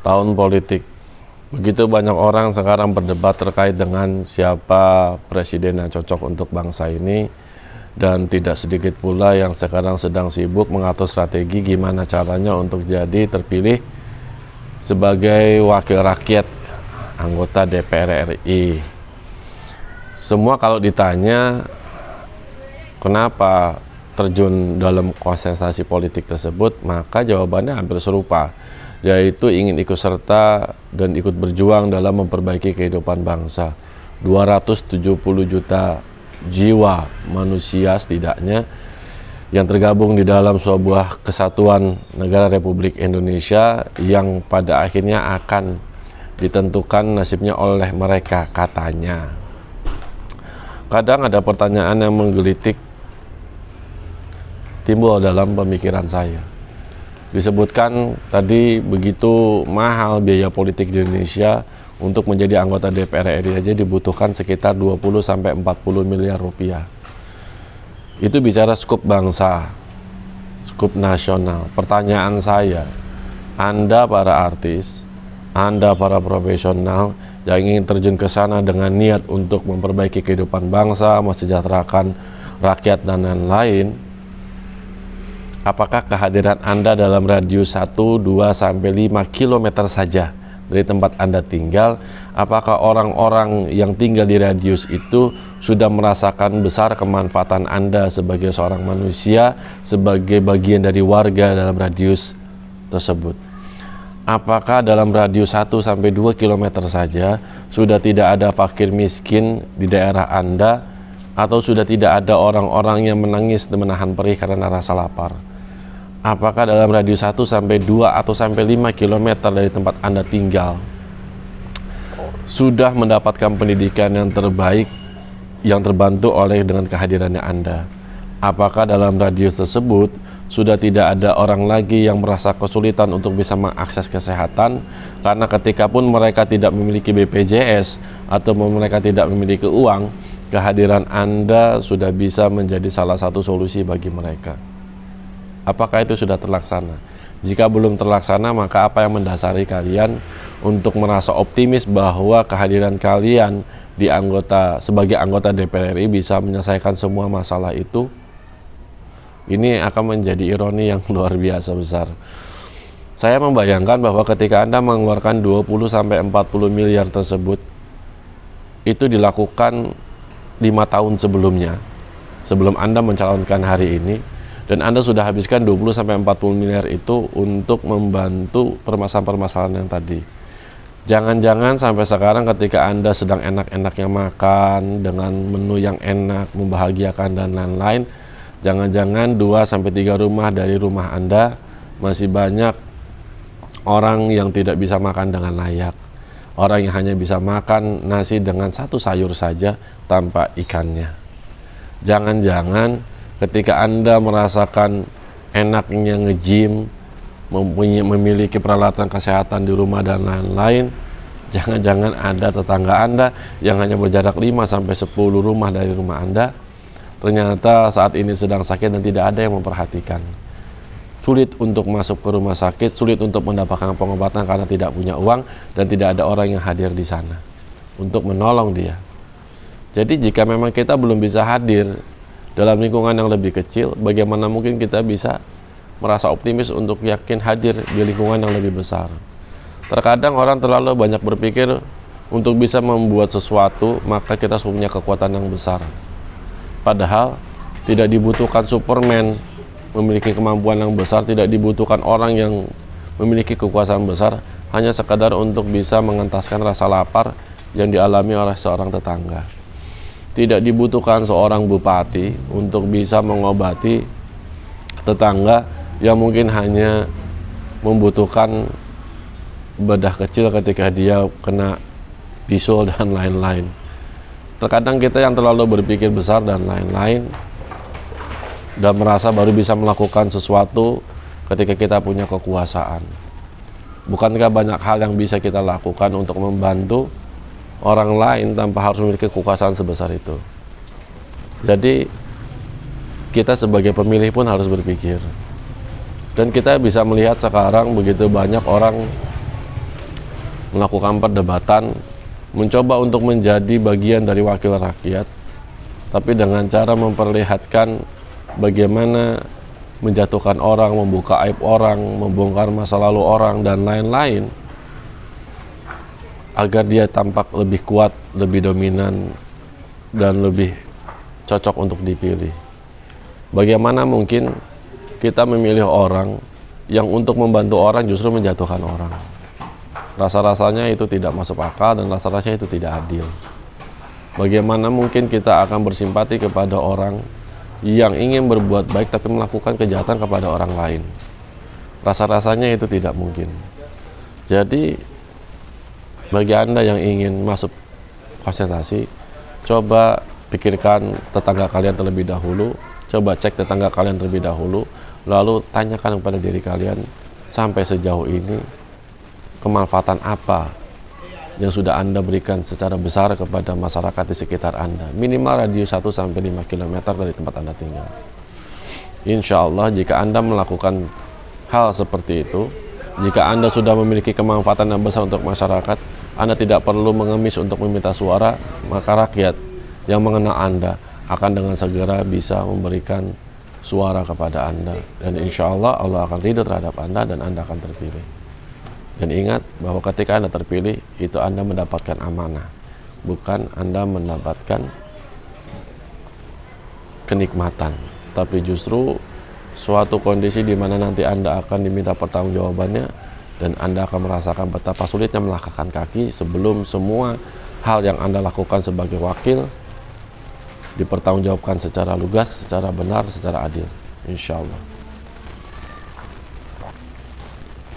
Tahun politik. Begitu banyak orang sekarang berdebat terkait dengan siapa presiden yang cocok untuk bangsa ini, dan tidak sedikit pula yang sekarang sedang sibuk mengatur strategi gimana caranya untuk jadi terpilih sebagai wakil rakyat anggota DPR RI. Semua kalau ditanya kenapa terjun dalam kontestasi politik tersebut, maka jawabannya hampir serupa, yaitu ingin ikut serta dan ikut berjuang dalam memperbaiki kehidupan bangsa. 270 juta jiwa manusia setidaknya yang tergabung di dalam sebuah kesatuan negara Republik Indonesia yang pada akhirnya akan ditentukan nasibnya oleh mereka katanya. Kadang ada pertanyaan yang menggelitik timbul dalam pemikiran saya. Disebutkan tadi begitu mahal biaya politik di Indonesia, untuk menjadi anggota DPR RI aja dibutuhkan sekitar 20-40 miliar rupiah. Itu bicara skup bangsa, skup nasional. Pertanyaan saya, Anda para artis, Anda para profesional yang ingin terjun ke sana dengan niat untuk memperbaiki kehidupan bangsa, mensejahterakan rakyat dan lain-lain, apakah kehadiran Anda dalam radius 1, 2, sampai 5 km saja dari tempat Anda tinggal, apakah orang-orang yang tinggal di radius itu sudah merasakan besar kemanfaatan Anda sebagai seorang manusia, sebagai bagian dari warga dalam radius tersebut? Apakah dalam radius 1 sampai 2 km saja sudah tidak ada fakir miskin di daerah Anda, atau sudah tidak ada orang-orang yang menangis dan menahan perih karena rasa lapar? Apakah dalam radius 1 sampai 2 atau sampai 5 km dari tempat Anda tinggal sudah mendapatkan pendidikan yang terbaik yang terbantu oleh dengan kehadirannya Anda? Apakah dalam radius tersebut sudah tidak ada orang lagi yang merasa kesulitan untuk bisa mengakses kesehatan, karena ketika pun mereka tidak memiliki BPJS atau mereka tidak memiliki uang, kehadiran Anda sudah bisa menjadi salah satu solusi bagi mereka? Apakah itu sudah terlaksana? Jika belum terlaksana, maka apa yang mendasari kalian untuk merasa optimis bahwa kehadiran kalian sebagai anggota DPR RI bisa menyelesaikan semua masalah itu? Ini akan menjadi ironi yang luar biasa besar. Saya membayangkan bahwa ketika Anda mengeluarkan 20-40 miliar tersebut, itu dilakukan 5 tahun sebelumnya, sebelum Anda mencalonkan hari ini, dan Anda sudah habiskan 20-40 miliar itu untuk membantu permasalahan-permasalahan yang tadi. Jangan-jangan sampai sekarang ketika Anda sedang enak-enaknya makan dengan menu yang enak, membahagiakan dan lain-lain, jangan-jangan 2-3 rumah dari rumah Anda masih banyak orang yang tidak bisa makan dengan layak. Orang yang hanya bisa makan nasi dengan satu sayur saja tanpa ikannya. Jangan-jangan ketika Anda merasakan enaknya nge-gym, memiliki peralatan kesehatan di rumah dan lain-lain, jangan-jangan ada tetangga Anda yang hanya berjarak 5-10 rumah dari rumah Anda, ternyata saat ini sedang sakit dan tidak ada yang memperhatikan. Sulit untuk masuk ke rumah sakit, sulit untuk mendapatkan pengobatan karena tidak punya uang dan tidak ada orang yang hadir di sana untuk menolong dia. Jadi jika memang kita belum bisa hadir dalam lingkungan yang lebih kecil, bagaimana mungkin kita bisa merasa optimis untuk yakin hadir di lingkungan yang lebih besar? Terkadang orang terlalu banyak berpikir untuk bisa membuat sesuatu, maka kita punya kekuatan yang besar. Padahal tidak dibutuhkan Superman memiliki kemampuan yang besar, tidak dibutuhkan orang yang memiliki kekuasaan besar, hanya sekadar untuk bisa mengentaskan rasa lapar yang dialami oleh seorang tetangga. Tidak dibutuhkan seorang bupati untuk bisa mengobati tetangga yang mungkin hanya membutuhkan bedah kecil ketika dia kena bisul dan lain-lain. Terkadang kita yang terlalu berpikir besar dan lain-lain dan merasa baru bisa melakukan sesuatu ketika kita punya kekuasaan. Bukankah banyak hal yang bisa kita lakukan untuk membantu orang lain tanpa harus memiliki kekuasaan sebesar itu? Jadi kita sebagai pemilih pun harus berpikir. Dan kita bisa melihat sekarang begitu banyak orang melakukan perdebatan, mencoba untuk menjadi bagian dari wakil rakyat, tapi dengan cara memperlihatkan bagaimana menjatuhkan orang, membuka aib orang, membongkar masa lalu orang, dan lain-lain, agar dia tampak lebih kuat, lebih dominan, dan lebih cocok untuk dipilih. Bagaimana mungkin kita memilih orang yang untuk membantu orang justru menjatuhkan orang? Rasa-rasanya itu tidak masuk akal dan rasa-rasanya itu tidak adil. Bagaimana mungkin kita akan bersimpati kepada orang yang ingin berbuat baik tapi melakukan kejahatan kepada orang lain? Rasa-rasanya itu tidak mungkin. Jadi bagi Anda yang ingin masuk konsentrasi, coba pikirkan tetangga kalian terlebih dahulu, coba cek tetangga kalian terlebih dahulu, lalu tanyakan kepada diri kalian, sampai sejauh ini kemanfaatan apa yang sudah Anda berikan secara besar kepada masyarakat di sekitar Anda, minimal radius 1-5 km dari tempat Anda tinggal. Insya Allah jika Anda melakukan hal seperti itu, jika Anda sudah memiliki kemanfaatan yang besar untuk masyarakat, Anda tidak perlu mengemis untuk meminta suara, maka rakyat yang mengenal Anda akan dengan segera bisa memberikan suara kepada Anda, dan insya Allah Allah akan ridho terhadap Anda dan Anda akan terpilih. Dan ingat bahwa ketika Anda terpilih, itu Anda mendapatkan amanah, bukan Anda mendapatkan kenikmatan, tapi justru suatu kondisi di mana nanti Anda akan diminta pertanggungjawabannya, dan Anda akan merasakan betapa sulitnya melangkahkan kaki sebelum semua hal yang Anda lakukan sebagai wakil dipertanggungjawabkan secara lugas, secara benar, secara adil, insya Allah.